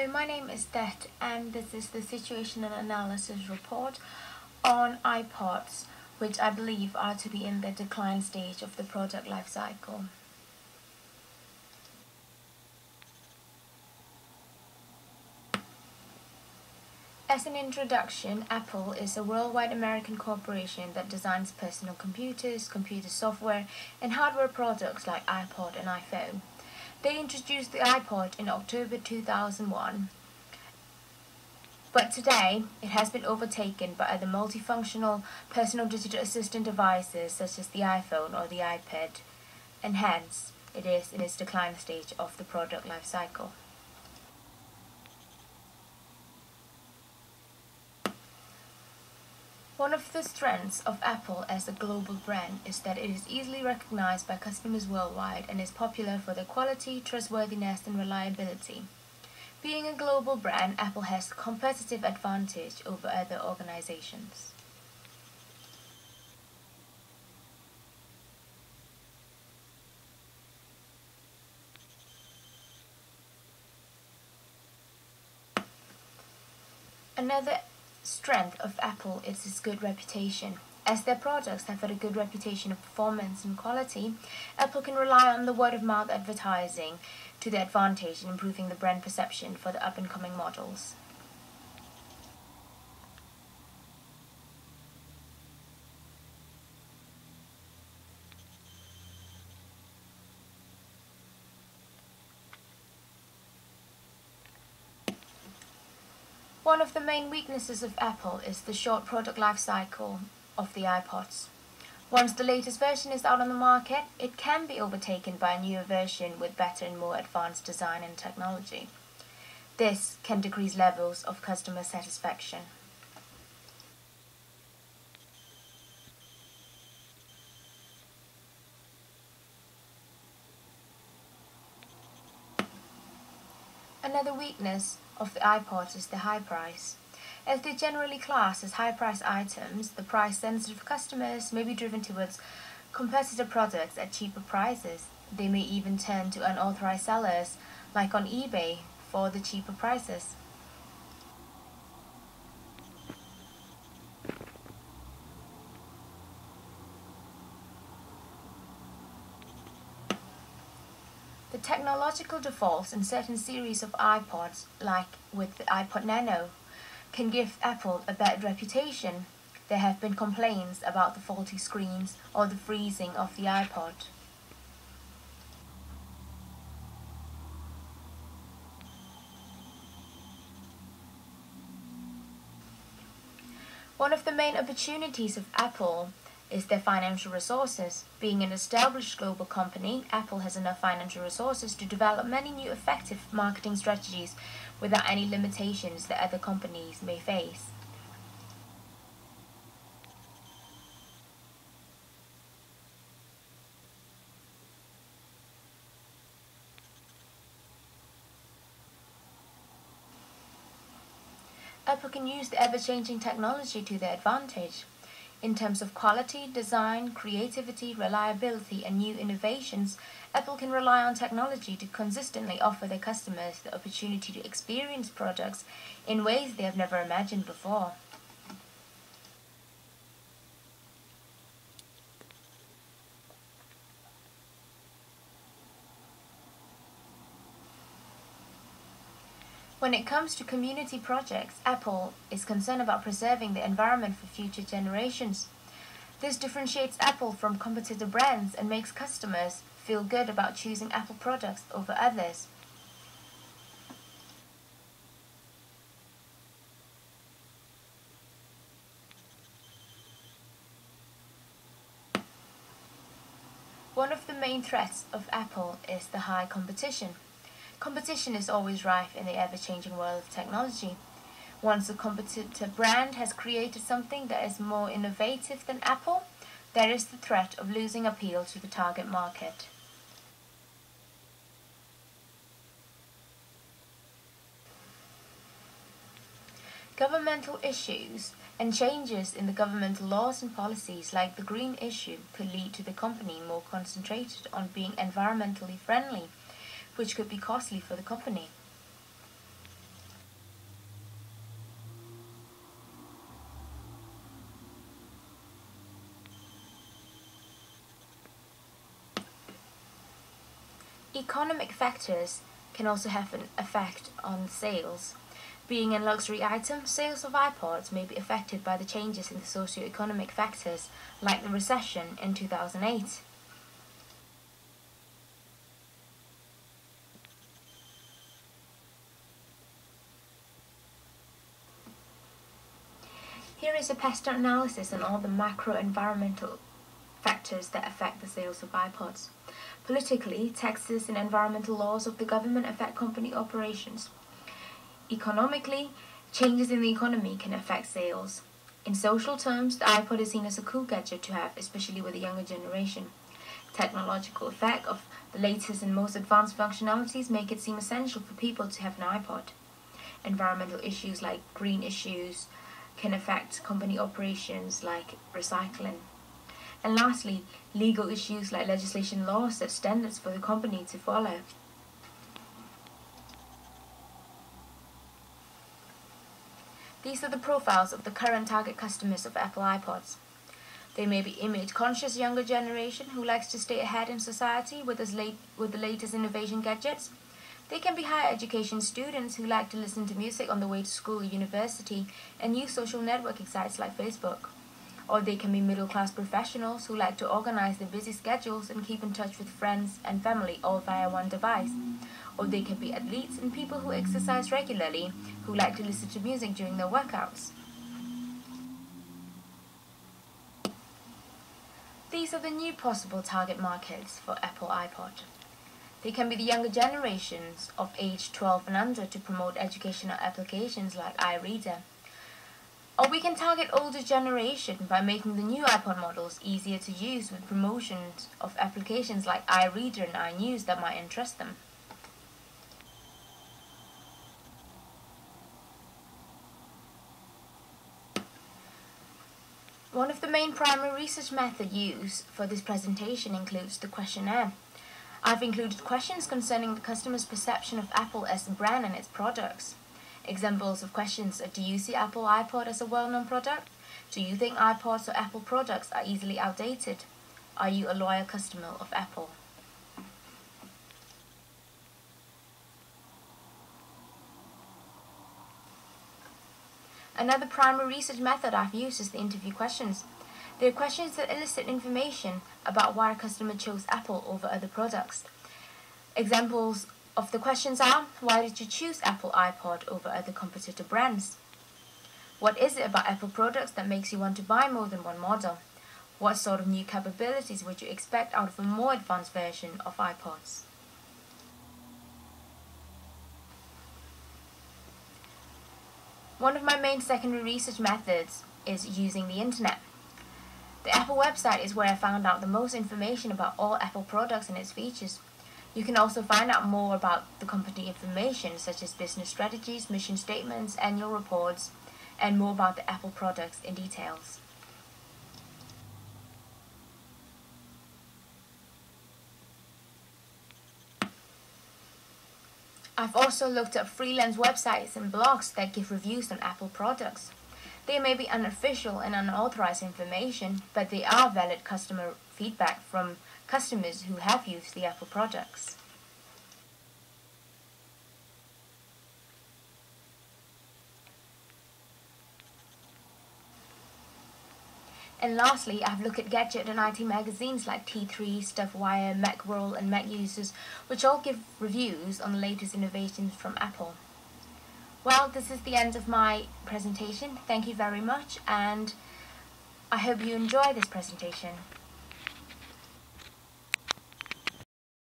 Hello, my name is Thet and this is the situation and analysis report on iPods, which I believe are to be in the decline stage of the product life cycle. As an introduction, Apple is a worldwide American corporation that designs personal computers, computer software, and hardware products like iPod and iPhone. They introduced the iPod in October 2001, but today it has been overtaken by other multifunctional personal digital assistant devices such as the iPhone or the iPad, and hence it is in its decline stage of the product life cycle. One of the strengths of Apple as a global brand is that it is easily recognized by customers worldwide and is popular for their quality, trustworthiness, and reliability. Being a global brand, Apple has a competitive advantage over other organizations. Another strength of Apple is its good reputation. As their products have had a good reputation of performance and quality, Apple can rely on the word-of-mouth advertising to their advantage in improving the brand perception for the up-and-coming models. One of the main weaknesses of Apple is the short product life cycle of the iPods. Once the latest version is out on the market, it can be overtaken by a newer version with better and more advanced design and technology. This can decrease levels of customer satisfaction. Another weakness of the iPods is the high price. As they're generally classed as high-price items, the price-sensitive customers may be driven towards competitor products at cheaper prices. They may even turn to unauthorized sellers, like on eBay, for the cheaper prices. The technological defaults in certain series of iPods, like with the iPod Nano, can give Apple a bad reputation. There have been complaints about the faulty screens or the freezing of the iPod. One of the main opportunities of Apple is their financial resources. Being an established global company, Apple has enough financial resources to develop many new effective marketing strategies without any limitations that other companies may face. Apple can use the ever-changing technology to their advantage. In terms of quality, design, creativity, reliability, and new innovations, Apple can rely on technology to consistently offer their customers the opportunity to experience products in ways they have never imagined before. When it comes to community projects, Apple is concerned about preserving the environment for future generations. This differentiates Apple from competitor brands and makes customers feel good about choosing Apple products over others. One of the main threats of Apple is the high competition. Competition is always rife in the ever-changing world of technology. Once a competitor brand has created something that is more innovative than Apple, there is the threat of losing appeal to the target market. Governmental issues and changes in the governmental laws and policies like the green issue could lead to the company more concentrated on being environmentally friendly, which could be costly for the company. Economic factors can also have an effect on sales. Being a luxury item, sales of iPods may be affected by the changes in the socio-economic factors, like the recession in 2008. Here is a past analysis on all the macro-environmental factors that affect the sales of iPods. Politically, taxes and environmental laws of the government affect company operations. Economically, changes in the economy can affect sales. In social terms, the iPod is seen as a cool gadget to have, especially with the younger generation. Technological effect of the latest and most advanced functionalities make it seem essential for people to have an iPod. Environmental issues like green issues can affect company operations like recycling. And lastly, legal issues like legislation laws set standards for the company to follow. These are the profiles of the current target customers of Apple iPods. They may be image-conscious younger generation who likes to stay ahead in society with the latest innovation gadgets. They can be higher education students who like to listen to music on the way to school or university and use social networking sites like Facebook. Or they can be middle-class professionals who like to organize their busy schedules and keep in touch with friends and family all via one device. Or they can be athletes and people who exercise regularly who like to listen to music during their workouts. These are the new possible target markets for Apple iPod. They can be the younger generations of age 12 and under to promote educational applications like iReader. Or we can target older generation by making the new iPod models easier to use with promotions of applications like iReader and iNews that might interest them. One of the main primary research methods used for this presentation includes the questionnaire. I've included questions concerning the customer's perception of Apple as a brand and its products. Examples of questions are: do you see Apple iPod as a well-known product? Do you think iPods or Apple products are easily outdated? Are you a loyal customer of Apple? Another primary research method I've used is the interview questions. They are questions that elicit information about why a customer chose Apple over other products. Examples of the questions are: why did you choose Apple iPod over other competitor brands? What is it about Apple products that makes you want to buy more than one model? What sort of new capabilities would you expect out of a more advanced version of iPods? One of my main secondary research methods is using the internet. The Apple website is where I found out the most information about all Apple products and its features. You can also find out more about the company information such as business strategies, mission statements, annual reports, and more about the Apple products in details. I've also looked up freelance websites and blogs that give reviews on Apple products. They may be unofficial and unauthorized information, but they are valid customer feedback from customers who have used the Apple products. And lastly, I've looked at gadget and IT magazines like T3, StuffWire, Macworld, and Mac Users, which all give reviews on the latest innovations from Apple. Well, this is the end of my presentation. Thank you very much, and I hope you enjoy this presentation.